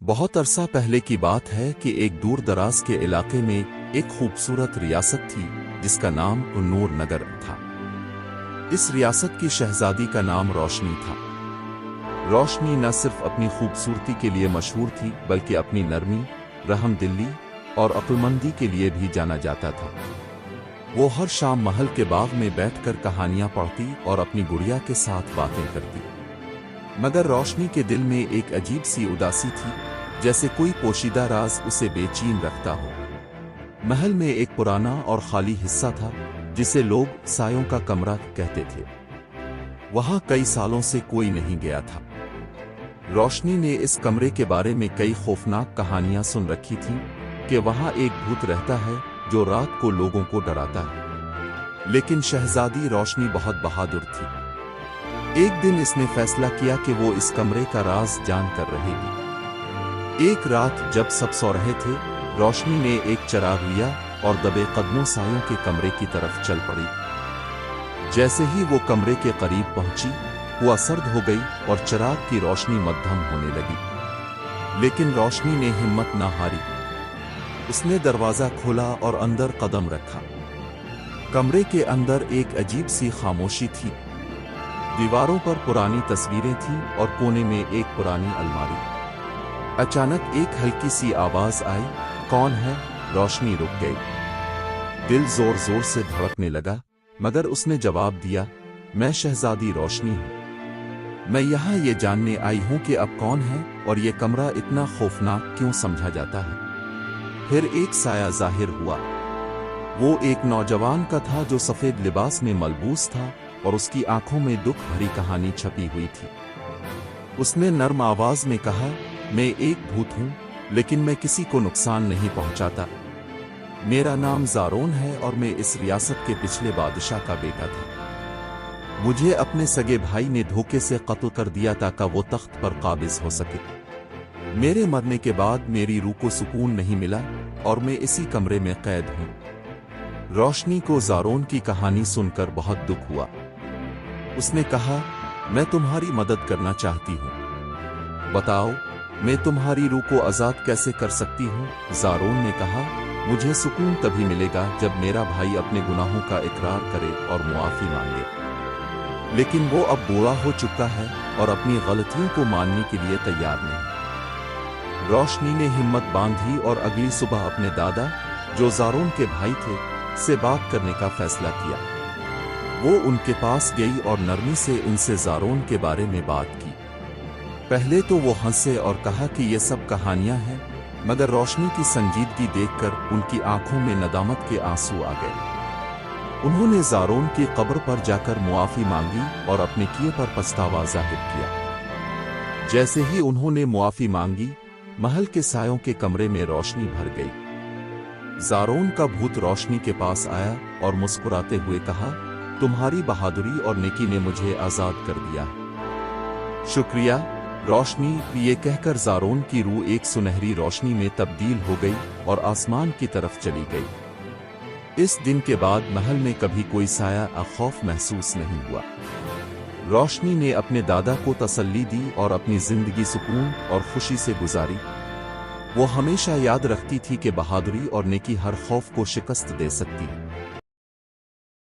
بہت عرصہ پہلے کی بات ہے کہ ایک دور دراز کے علاقے میں ایک خوبصورت ریاست تھی جس کا نام نور نگر تھا۔ اس ریاست کی شہزادی کا نام روشنی تھا۔ روشنی نہ صرف اپنی خوبصورتی کے لیے مشہور تھی بلکہ اپنی نرمی، رحم دلی اور عقلمندی کے لیے بھی جانا جاتا تھا۔ وہ ہر شام محل کے باغ میں بیٹھ کر کہانیاں پڑھتی اور اپنی گڑیا کے ساتھ باتیں کرتی۔ مگر روشنی کے دل میں ایک عجیب سی اداسی تھی، جیسے کوئی پوشیدہ راز اسے بے چین رکھتا ہو۔ محل میں ایک پرانا اور خالی حصہ تھا جسے لوگ سایوں کا کمرہ کہتے تھے۔ وہاں کئی سالوں سے کوئی نہیں گیا تھا۔ روشنی نے اس کمرے کے بارے میں کئی خوفناک کہانیاں سن رکھی تھیں کہ وہاں ایک بھوت رہتا ہے جو رات کو لوگوں کو ڈراتا ہے۔ لیکن شہزادی روشنی بہت بہادر تھی۔ ایک دن اس نے فیصلہ کیا کہ وہ اس کمرے کا راز جان کر رہے گی۔ ایک رات جب سب سو رہے تھے، روشنی نے ایک چراغ لیا اور دبے قدموں سایوں کے کمرے کی طرف چل پڑی۔ جیسے ہی وہ کمرے کے قریب پہنچی، ہوا سرد ہو گئی اور چراغ کی روشنی مدھم ہونے لگی۔ لیکن روشنی نے ہمت نہ ہاری۔ اس نے دروازہ کھولا اور اندر قدم رکھا۔ کمرے کے اندر ایک عجیب سی خاموشی تھی۔ دیواروں پر پرانی تصویریں تھیں اور کونے میں ایک پرانی الماری۔ اچانک ایک ہلکی سی آواز آئی، "کون ہے؟" روشنی رک گئی۔ دل زور زور سے دھڑکنے لگا، مگر اس نے جواب دیا، "میں شہزادی روشنی ہوں۔ میں یہاں یہ جاننے آئی ہوں کہ اب کون ہے اور یہ کمرہ اتنا خوفناک کیوں سمجھا جاتا ہے۔" پھر ایک سایہ ظاہر ہوا۔ وہ ایک نوجوان کا تھا جو سفید لباس میں ملبوس تھا اور اس کی آنکھوں میں دکھ بھری کہانی چھپی ہوئی تھی۔ اس نے نرم آواز میں کہا، "میں ایک بھوت ہوں، لیکن میں کسی کو نقصان نہیں پہنچاتا۔ میرا نام زارون ہے اور میں اس ریاست کے پچھلے بادشاہ کا بیٹا تھا۔ مجھے اپنے سگے بھائی نے دھوکے سے قتل کر دیا تاکہ وہ تخت پر قابض ہو سکے۔ میرے مرنے کے بعد میری روح کو سکون نہیں ملا اور میں اسی کمرے میں قید ہوں۔" روشنی کو زارون کی کہانی سن کر بہت دکھ ہوا۔ اس نے کہا، "میں تمہاری مدد کرنا چاہتی ہوں۔ بتاؤ، میں تمہاری روح کو آزاد کیسے کر سکتی ہوں؟" زارون نے کہا، "مجھے سکون تبھی ملے گا جب میرا بھائی اپنے گناہوں کا اقرار کرے اور معافی مانگے۔ لیکن وہ اب بوڑھا ہو چکا ہے اور اپنی غلطیوں کو ماننے کے لیے تیار نہیں۔" روشنی نے ہمت باندھی اور اگلی صبح اپنے دادا، جو زارون کے بھائی تھے، سے بات کرنے کا فیصلہ کیا۔ وہ ان کے پاس گئی اور نرمی سے ان سے زارون کے بارے میں بات کی۔ پہلے تو وہ ہنسے اور کہا کہ یہ سب کہانیاں ہیں، مگر روشنی کی سنجیدگی دیکھ کر ان کی آنکھوں میں ندامت کے آنسو آ گئے۔ انہوں نے زارون کی قبر پر جا کر معافی مانگی اور اپنے کیے پر پچھتاوا ظاہر کیا۔ جیسے ہی انہوں نے معافی مانگی، محل کے سایوں کے کمرے میں روشنی بھر گئی۔ زارون کا بھوت روشنی کے پاس آیا اور مسکراتے ہوئے کہا، "تمہاری بہادری اور نیکی نے مجھے آزاد کر دیا۔ شکریہ، روشنی۔" یہ کہہ کر زارون کی روح ایک سنہری روشنی میں تبدیل ہو گئی اور آسمان کی طرف چلی گئی۔ اس دن کے بعد محل میں کبھی کوئی سایہ یا خوف محسوس نہیں ہوا۔ روشنی نے اپنے دادا کو تسلی دی اور اپنی زندگی سکون اور خوشی سے گزاری۔ وہ ہمیشہ یاد رکھتی تھی کہ بہادری اور نیکی ہر خوف کو شکست دے سکتی ہے۔